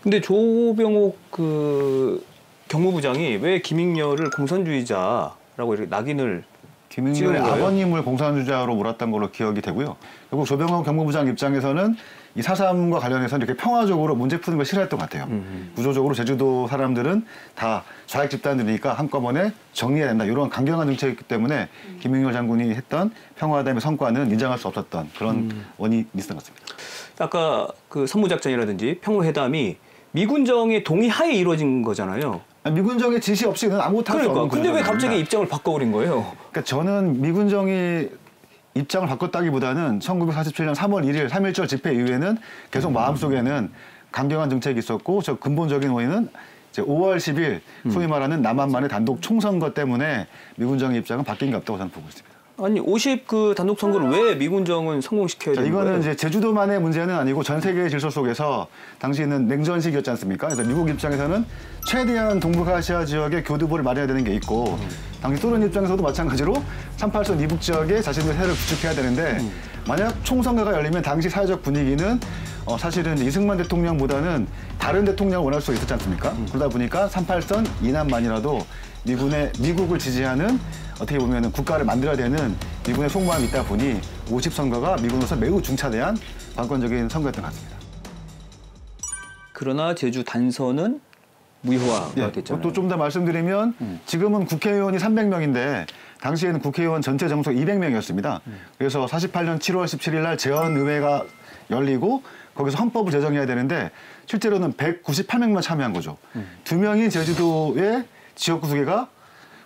S5: 근데 조병옥 그 경무부장이 왜 김익렬을 공산주의자라고 이렇게 낙인을
S3: 김익렬의 아버님을 공산주의자로 몰았던 걸로 기억이 되고요. 결국 조병옥 경무부장 입장에서는 이 4.3과 관련해서는 이렇게 평화적으로 문제 푸는 걸 싫어했던 것 같아요. 구조적으로 제주도 사람들은 다 좌익 집단들이니까 한꺼번에 정리해야 된다. 이런 강경한 정책이기 때문에 김익렬 장군이 했던 평화담의 성과는 인정할 수 없었던 그런 원인이 있었던 것 같습니다.
S5: 아까 그 선무작전이라든지 평화회담이 미군정의 동의하에 이루어진 거잖아요.
S3: 미군정의 지시 없이는 아무것도 할 수 없는
S5: 근데 왜 갑자기 입장을 바꿔버린 거예요?
S3: 그러니까 저는 미군정이 입장을 바꿨다기보다는 1947년 3월 1일 3.1절 집회 이후에는 계속 마음속에는 강경한 정책이 있었고 저 근본적인 원인은 이제 5월 10일 소위 말하는 남한만의 단독 총선거 때문에 미군정의 입장은 바뀐 게 없다고 저는 보고 있습니다.
S5: 아니 50 그 단독 선거를 왜 미군정은 성공시켜야 되는 거예요?
S3: 이거는 이제 제주도만의 문제는 아니고 전 세계의 질서 속에서 당시에는 냉전식이었지 않습니까? 그래서 미국 입장에서는 최대한 동북아시아 지역에 교두보를 마련해야 되는 게 있고 당시 소련 입장에서도 마찬가지로 38선 이북 지역에 자신들의 세력을 구축해야 되는데 만약 총선거가 열리면 당시 사회적 분위기는 사실은 이승만 대통령보다는 다른 대통령을 원할 수 있었지 않습니까? 그러다 보니까 38선 이남만이라도 미국을 지지하는 어떻게 보면 국가를 만들어야 되는 미군의 속마음이 있다 보니 50선거가 미군으로서 매우 중차대한 관건적인 선거였던 것 같습니다.
S5: 그러나 제주 단선은 무효화가 됐잖아요.
S3: 또 좀 더 말씀드리면 지금은 국회의원이 300명인데 당시에는 국회의원 전체 정수 200명이었습니다. 그래서 48년 7월 17일 날 재헌의회가 열리고 거기서 헌법을 제정해야 되는데 실제로는 198명만 참여한 거죠. 2명이 제주도의 지역구 두 개가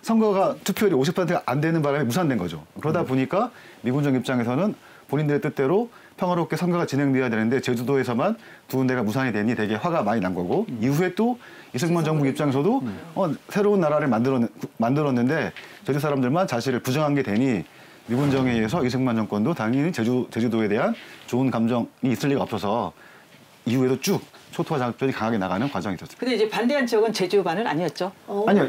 S3: 선거가 투표율이 50%가 안 되는 바람에 무산된 거죠. 그러다 보니까 미군정 입장에서는 본인들의 뜻대로 평화롭게 선거가 진행돼야 되는데 제주도에서만 두 군데가 무산이 되니 되게 화가 많이 난 거고 이후에 또 이승만 정부 입장에서도 새로운 나라를 만들었는데 제주 사람들만 자신을 부정한 게 되니 미군정에 의해서 이승만 정권도 당연히 제주도에 대한 좋은 감정이 있을 리가 없어서 이후에도 쭉 초토화 작전이 강하게 나가는 과정이 있었습니다.
S4: 근데 이제 반대한 지역은 제주반은 아니었죠?
S3: 아니요.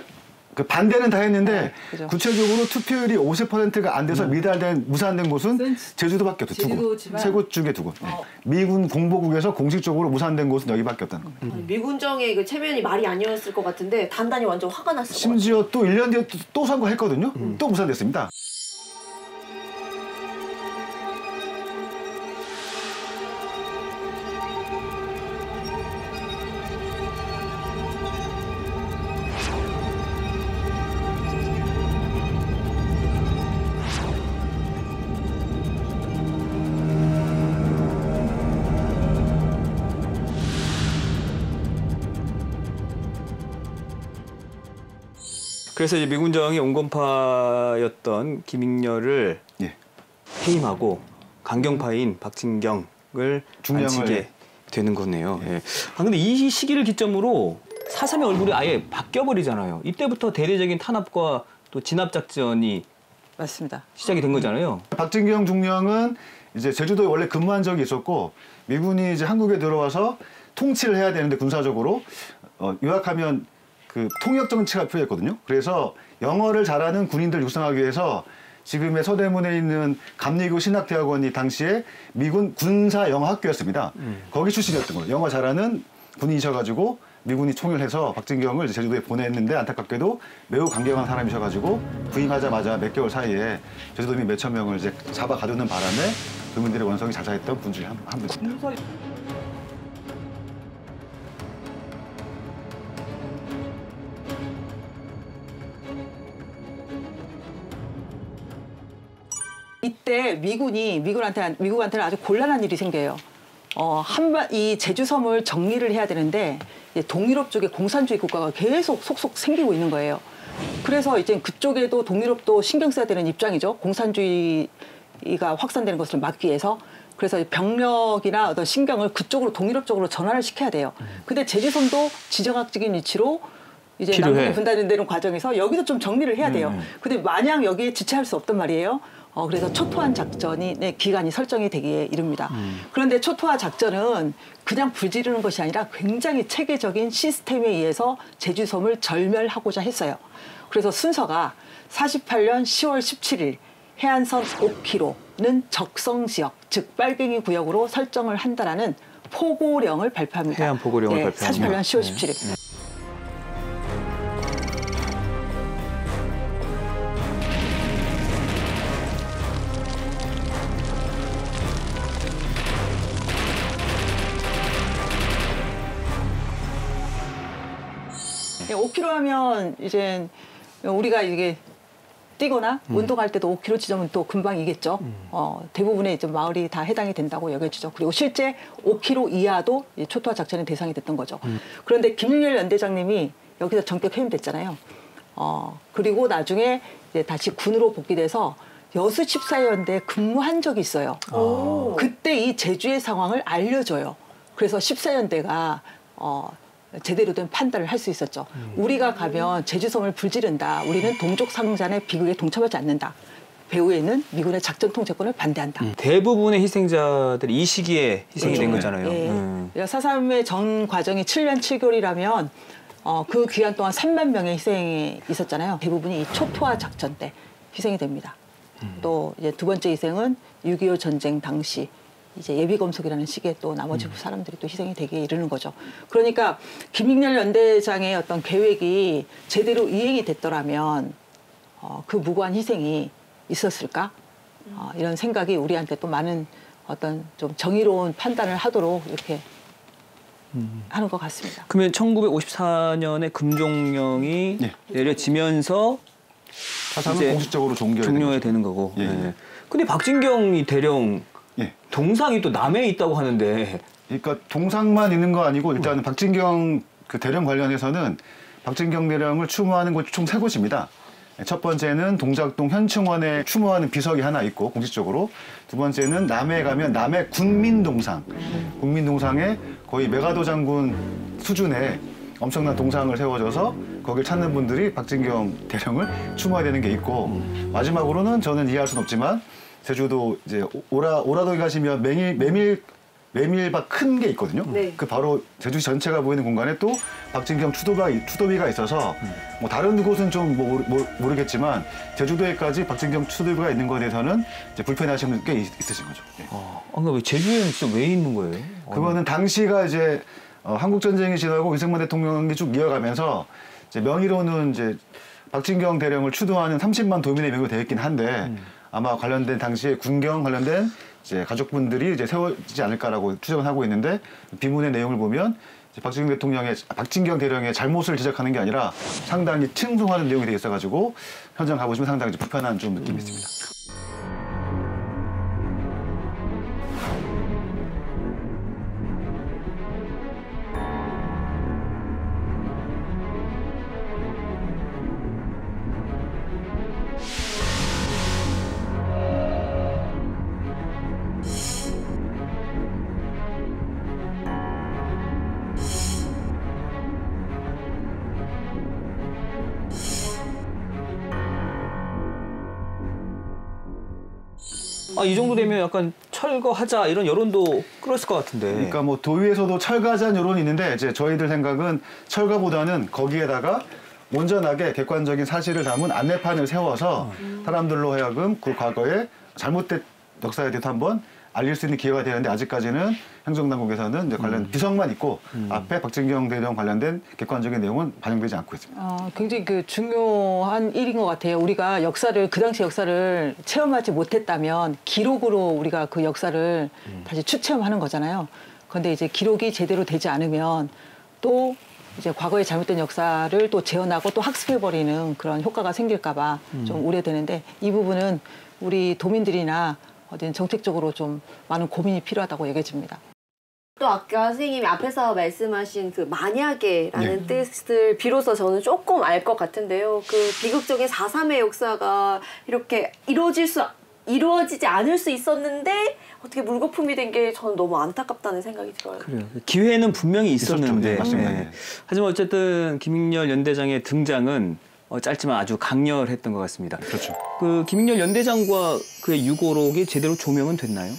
S3: 그 반대는 다 했는데
S4: 네,
S3: 구체적으로 투표율이 50%가 안 돼서 무산된 곳은 제주도밖에 없어요. 두 곳. 세 곳 중에 두 곳. 미군 공보국에서 공식적으로 무산된 곳은 여기밖에 없다는 겁니다.
S2: 미군정의 그 체면이 말이 아니었을 것 같은데 단단히 완전 화가 났을 것 같아요.
S3: 심지어 또 1년 뒤에 또 선거했거든요. 또 무산됐습니다.
S5: 그래서 이제 미군정이 온건파였던 김익렬을 해임하고 강경파인 박진경을 안치게 되는 거네요. 예. 근데 이 시기를 기점으로 4.3의 얼굴이 아예 바뀌어버리잖아요. 이때부터 대대적인 탄압과 또 진압 작전이
S4: 맞습니다.
S5: 시작이 된 거잖아요.
S3: 박진경 중령은 이제 제주도에 원래 근무한 적이 있었고 미군이 이제 한국에 들어와서 통치를 해야 되는데 군사적으로 요약하면 그 통역 정치가 필요했거든요. 그래서 영어를 잘하는 군인들 육성하기 위해서 지금의 서대문에 있는 감리교 신학대학원이 당시에 미군 군사 영어 학교였습니다. 거기 출신이었던 거예요. 영어 잘하는 군인이셔가지고 미군이 총열해서 박진경을 제주도에 보냈는데 안타깝게도 매우 강경한 사람이셔가지고 부임하자마자 몇 개월 사이에 제주도민 몇천 명을 이제 잡아 가두는 바람에 교민들의 원성이 자자했던 분 중에 한 분입니다.
S4: 이때 미국한테는 아주 곤란한 일이 생겨요. 이 제주섬을 정리를 해야 되는데 동유럽 쪽에 공산주의 국가가 계속 속속 생기고 있는 거예요. 그래서 이제 그쪽에도 동유럽도 신경 써야 되는 입장이죠. 공산주의가 확산되는 것을 막기 위해서. 그래서 병력이나 어떤 신경을 그쪽으로 동유럽 쪽으로 전환을 시켜야 돼요. 근데 제주섬도 지정학적인 위치로 이제 남북이 분단되는 과정에서 여기서 좀 정리를 해야 돼요. 근데 마냥 여기에 지체할 수 없단 말이에요. 그래서 초토화 작전이 기간이 설정이 되기에 이릅니다. 그런데 초토화 작전은 그냥 불지르는 것이 아니라 굉장히 체계적인 시스템에 의해서 제주섬을 절멸하고자 했어요. 그래서 순서가 48년 10월 17일 해안선 5km는 적성지역, 즉 빨갱이 구역으로 설정을 한다라는 포고령을 발표합니다.
S5: 해안 포고령을 발표합니다.
S4: 48년 10월 17일. 네. 5km 하면 이제 우리가 이게 뛰거나 운동할 때도 5km 지점은 또 금방이겠죠. 대부분의 이제 마을이 다 해당이 된다고 여겨지죠. 그리고 실제 5km 이하도 초토화 작전의 대상이 됐던 거죠. 그런데 김윤열 연대장님이 여기서 전격 해임됐잖아요. 그리고 나중에 이제 다시 군으로 복귀돼서 여수 14연대에 근무한 적이 있어요. 그때 이 제주의 상황을 알려줘요. 그래서 14연대가 제대로 된 판단을 할 수 있었죠. 우리가 가면 제주섬을 불지른다. 우리는 동족 상잔의 비극에 동참하지 않는다. 배후에는 미군의 작전 통제권을 반대한다.
S5: 대부분의 희생자들이 이 시기에 희생이 된 거잖아요.
S4: 네. 4.3의 전 과정이 7년 7개월이라면 그 기간 동안 3만 명의 희생이 있었잖아요. 대부분이 이 초토화 작전 때 희생이 됩니다. 또 이제 두 번째 희생은 6.25 전쟁 당시 이제 예비검속이라는 시기에 또 나머지 사람들이 또 희생이 되게 이르는 거죠. 그러니까 김익렬 연대장의 어떤 계획이 제대로 이행이 됐더라면 그 무고한 희생이 있었을까? 이런 생각이 우리한테 또 많은 어떤 좀 정의로운 판단을 하도록 이렇게 하는 것 같습니다.
S5: 그러면 1954년에 금종령이 내려지면서
S3: 사상은 공식적으로
S5: 종료가 되는 거고.
S3: 예.
S5: 네. 근데 박진경이 대령 동상이 또 남해에 있다고 하는데.
S3: 그러니까 동상만 있는 거 아니고 일단은 박진경 그 대령 관련해서는 박진경 대령을 추모하는 곳이 총 3곳입니다. 첫 번째는 동작동 현충원에 추모하는 비석이 하나 있고 공식적으로, 두 번째는 남해에 가면 남해 군민동상, 국민동상에 거의 메가도 장군 수준의 엄청난 동상을 세워줘서 거길 찾는 분들이 박진경 대령을 추모해야 되는 게 있고, 마지막으로는 저는 이해할 수는 없지만 제주도 이제 오라도에 가시면 메밀밭 큰 게 있거든요.
S2: 네.
S3: 그 바로 제주시 전체가 보이는 공간에 또 박진경 추도비가 있어서 뭐 다른 곳은 좀 모르겠지만 제주도에까지 박진경 추도비가 있는 것에 대해서는 이제 불편해하시는 분 꽤 있으신 거죠. 네.
S5: 그러니까 왜 제주에는 진짜 왜 있는 거예요?
S3: 그거는 당시가 이제 한국 전쟁이 지나고 이승만 대통령이 쭉 이어가면서 이제 명의로는 이제 박진경 대령을 추도하는 30만 도민의 명의로 되어 있긴 한데 아마 관련된 당시에 군경 관련된 이제 가족분들이 이제 세워지지 않을까라고 추정을 하고 있는데, 비문의 내용을 보면 이제 박진경 대령의 잘못을 지적하는 게 아니라 상당히 칭송하는 내용이 되어 있어가지고 현장 가보시면 상당히 불편한 좀 느낌이 있습니다.
S5: 이 정도 되면 약간 철거하자 이런 여론도 끌었을 것 같은데.
S3: 그러니까 뭐 도의에서도 철거하자는 여론이 있는데 이제 저희들 생각은 철거보다는 거기에다가 온전하게 객관적인 사실을 담은 안내판을 세워서 사람들로 하여금 그 과거에 잘못된 역사에 대해서 한번 알릴 수 있는 기회가 되는데 아직까지는 행정당국에서는 이제 관련 비석만 있고 앞에 박진경 대령 관련된 객관적인 내용은 반영되지 않고 있습니다.
S4: 굉장히 그 중요한 일인 것 같아요. 우리가 역사를 그 당시 역사를 체험하지 못했다면 기록으로 우리가 그 역사를 다시 추체험하는 거잖아요. 그런데 이제 기록이 제대로 되지 않으면 또 이제 과거에 잘못된 역사를 또 재현하고 또 학습해버리는 그런 효과가 생길까봐 좀 우려되는데 이 부분은 우리 도민들이나 어떤 정책적으로 좀 많은 고민이 필요하다고 얘기해 줍니다.
S2: 또 아까 선생님이 앞에서 말씀하신 그 만약에라는 뜻을 비로소 저는 조금 알 것 같은데요. 그 비극적인 4.3의 역사가 이렇게 이루어지지 않을 수 있었는데 어떻게 물거품이 된 게 저는 너무 안타깝다는 생각이 들어요.
S5: 그래요. 기회는 분명히 있었는데.
S3: 맞습니다. 네.
S5: 하지만 어쨌든 김익렬 연대장의 등장은 짧지만 아주 강렬했던 것 같습니다.
S3: 그렇죠.
S5: 그 김익렬 연대장과 그의 유고록이 제대로 조명은 됐나요?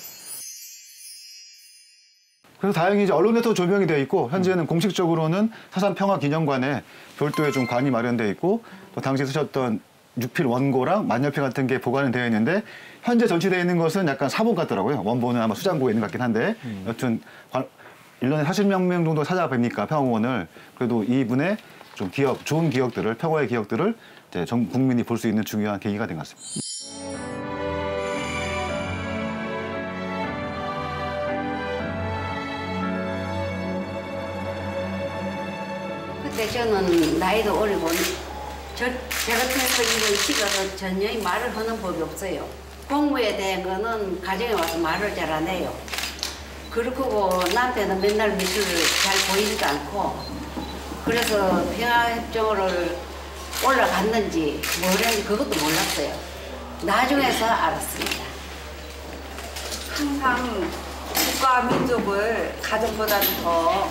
S3: 그래서 다행히 이제 언론에도 조명이 되어 있고 현재는 공식적으로는 4.3 평화기념관에 별도의 좀 관이 마련되어 있고 또 당시 쓰셨던 유필 원고랑 만년필 같은 게 보관이 되어 있는데 현재 전시되어 있는 것은 약간 사본 같더라고요. 원본은 아마 수장고에 있는 것 같긴 한데 여튼 1년에 40명 정도 찾아뵙니까 평화공원을. 그래도 이분의 좀 좋은 기억들을, 평화의 기억들을 이제 전 국민이 볼 수 있는 중요한 계기가 된 것 같습니다.
S10: 그때 저는 나이도 어리고 제가 통해서 이런 시가서 전혀 말을 하는 법이 없어요. 공무에 대한 거는 가정에 와서 말을 잘 안 해요. 그렇고 나한테는 맨날 미술을 잘 보이지도 않고 그래서 평화협정으로 올라갔는지 뭘 했는지 그것도 몰랐어요. 나중에서 알았습니다.
S11: 항상 국가와 민족을 가족보다도 더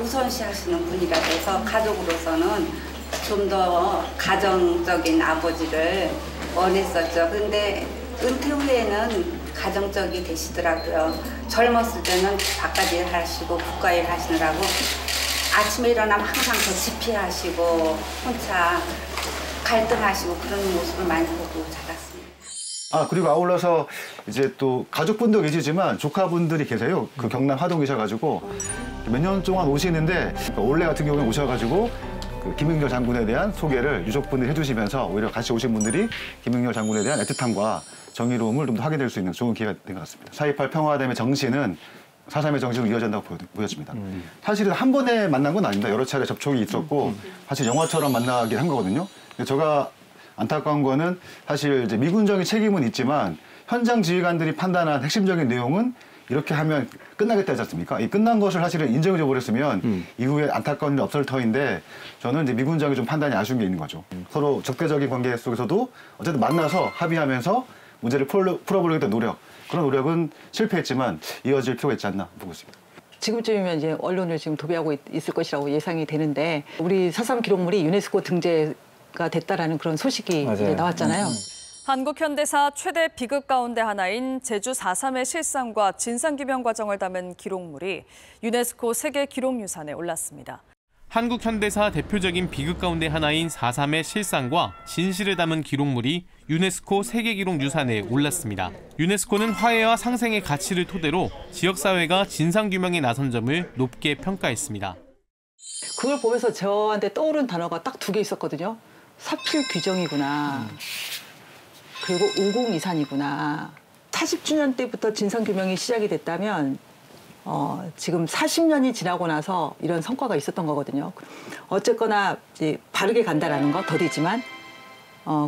S11: 우선시하시는 분이라 해서 가족으로서는 좀 더 가정적인 아버지를 원했었죠. 근데 은퇴 후에는 가정적이 되시더라고요. 젊었을 때는 바깥 일 하시고 국가 일 하시느라고 아침에 일어나면 항상 더 지피하시고 혼자 갈등하시고 그런 모습을 많이 보고 자랐습니다.
S3: 그리고 아울러서 이제 또 가족분도 계시지만 조카분들이 계세요. 그 경남 화동 계셔가지고 몇 년 동안 오시는데 올해 같은 경우는 오셔가지고 그 김익렬 장군에 대한 소개를 유족분들이 해주시면서 오히려 같이 오신 분들이 김익렬 장군에 대한 애틋함과 정의로움을 좀 더 하게 될 수 있는 좋은 기회가 된 것 같습니다. 4.28 평화담의 정신은 4.3의 정신으로 이어진다고 보여집니다. 사실은 한 번에 만난 건 아닙니다. 여러 차례 접촉이 있었고 사실 영화처럼 만나긴 한 거거든요. 근데 제가 안타까운 거는 사실 이제 미군정의 책임은 있지만 현장 지휘관들이 판단한 핵심적인 내용은 이렇게 하면 끝나겠다 하지 않습니까? 이 끝난 것을 사실은 인정해 줘버렸으면 이후에 안타까운 일이 없을 터인데 저는 이제 미군장이 좀 판단이 아쉬운 게 있는 거죠. 서로 적대적인 관계 속에서도 어쨌든 만나서 합의하면서 문제를 풀어보려고 노력, 그런 노력은 실패했지만 이어질 필요가 있지 않나 보고 있습니다.
S4: 지금쯤이면 이제 언론을 지금 도배하고 있을 것이라고 예상이 되는데 우리 4.3 기록물이 유네스코 등재가 됐다라는 그런 소식이 이제 나왔잖아요.
S12: 한국 현대사 최대 비극 가운데 하나인 제주 4.3의 실상과 진상규명 과정을 담은 기록물이 유네스코 세계기록유산에 올랐습니다.
S13: 한국 현대사 대표적인 비극 가운데 하나인 4.3의 실상과 진실을 담은 기록물이 유네스코 세계기록유산에 올랐습니다. 유네스코는 화해와 상생의 가치를 토대로 지역사회가 진상규명에 나선 점을 높게 평가했습니다.
S4: 그걸 보면서 저한테 떠오른 단어가 딱 2개 있었거든요. 사필규정이구나. 그리고 우공이산이구나. 40주년 때부터 진상규명이 시작이 됐다면 지금 40년이 지나고 나서 이런 성과가 있었던 거거든요. 어쨌거나 이제 바르게 간다라는 거 더디지만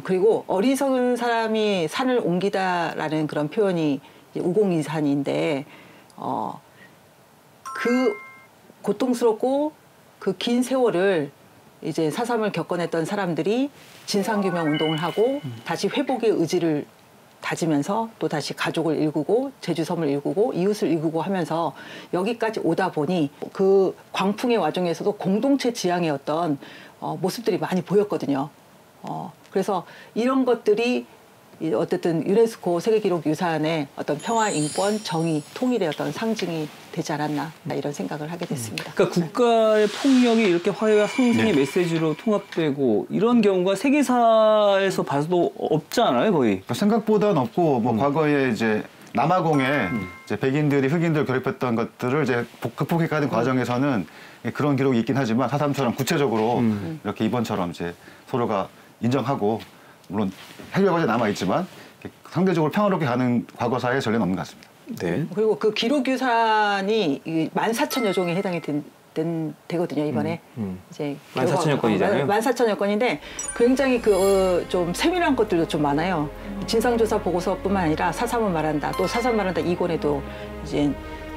S4: 그리고 어리석은 사람이 산을 옮기다라는 그런 표현이 우공이산인데 그 고통스럽고 그 긴 세월을 이제 4.3을 겪어냈던 사람들이 진상규명 운동을 하고 다시 회복의 의지를 다지면서 또 다시 가족을 일구고 제주섬을 일구고 이웃을 일구고 하면서 여기까지 오다 보니 그 광풍의 와중에서도 공동체 지향의 어떤 모습들이 많이 보였거든요. 그래서 이런 것들이 어쨌든 유네스코 세계기록유산의 어떤 평화, 인권, 정의, 통일의 어떤 상징이 되지 않았나 이런 생각을 하게 됐습니다.
S5: 그러니까 국가의 폭력이 이렇게 화해와 상생의 메시지로 통합되고 이런 경우가 세계사에서 봐도 없지 않아요, 거의?
S3: 생각보다는 없고 뭐 과거에 이제 남아공에 이제 백인들이 흑인들 괴롭혔던 것들을 이제 극복해가는 과정에서는 그런 기록이 있긴 하지만 4.3처럼 구체적으로 이렇게 이번처럼 이제 서로가 인정하고 물론 해결과제 남아 있지만 상대적으로 평화롭게 가는 과거사의 전례는 없는 것 같습니다.
S5: 네.
S4: 그리고 그 기록 유산이 14,000여 종에 해당이 되거든요, 이번에.
S5: 이제 14,000여 건이잖아요.
S4: 14,000여 건인데 굉장히 좀 세밀한 것들도 좀 많아요. 진상조사 보고서뿐만 아니라 사삼을 말한다, 또 사삼 말한다 2권에도 이제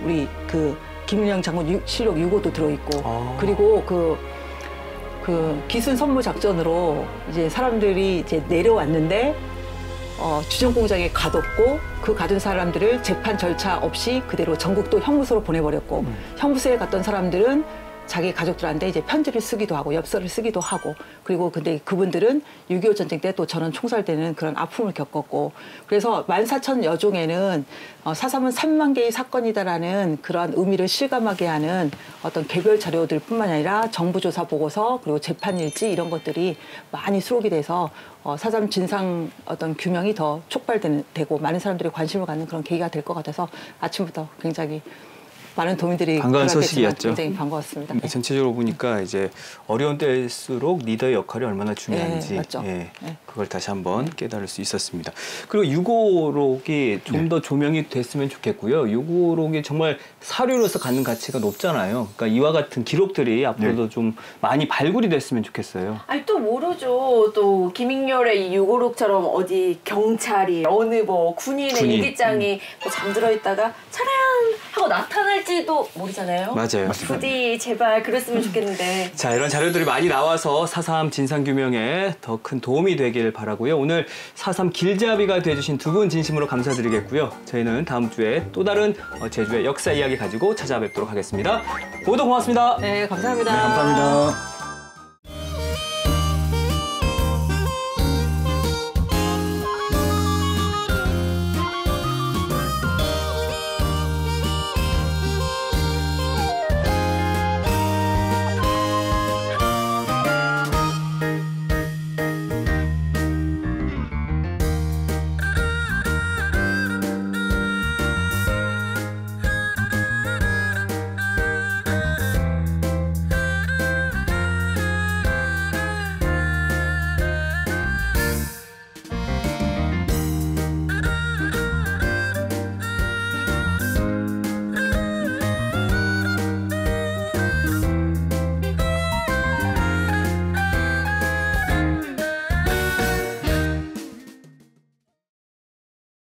S4: 우리 그 김일영 장군 실록 6호도 들어있고, 그리고 그 기순 선무 작전으로 이제 사람들이 이제 내려왔는데 주정 공장에 가뒀고 그 가둔 사람들을 재판 절차 없이 그대로 전국도 형무소로 보내버렸고 형무소에 갔던 사람들은 자기 가족들한테 이제 편지를 쓰기도 하고 엽서를 쓰기도 하고 그리고 근데 그분들은 6.25 전쟁 때 또 전원 총살되는 그런 아픔을 겪었고 그래서 14,000여 종에는 4.3은 3만 개의 사건이다라는 그런 의미를 실감하게 하는 어떤 개별 자료들 뿐만 아니라 정부조사 보고서 그리고 재판일지 이런 것들이 많이 수록이 돼서 4.3 진상 어떤 규명이 더 촉발되고 많은 사람들이 관심을 갖는 그런 계기가 될 것 같아서 아침부터 굉장히 많은 도민들이
S5: 반가운 소식이었죠.
S4: 굉장히 반가웠습니다. 네.
S5: 전체적으로 보니까 이제 어려운 때일수록 리더의 역할이 얼마나 중요한지
S4: 네,
S5: 그걸 다시 한번 깨달을 수 있었습니다. 그리고 6.5록이 좀 더 조명이 됐으면 좋겠고요. 6.5록이 정말 사료로서 갖는 가치가 높잖아요. 그러니까 이와 같은 기록들이 앞으로도 좀 많이 발굴이 됐으면 좋겠어요.
S2: 아니 또 모르죠. 또 김익렬의 이 6.5록처럼 어디 경찰이 어느 뭐 군인의 일기장이 뭐 잠들어 있다가 차량 하고 나타날지도 모르잖아요.
S5: 맞아요.
S2: 부디 제발 그랬으면 좋겠는데.
S5: 자, 이런 자료들이 많이 나와서 4.3 진상규명에 더 큰 도움이 되길 바라고요. 오늘 4.3 길잡이가 돼주신 두 분 진심으로 감사드리겠고요. 저희는 다음 주에 또 다른 제주의 역사 이야기 가지고 찾아뵙도록 하겠습니다. 모두 고맙습니다.
S4: 네, 감사합니다.
S3: 네, 감사합니다.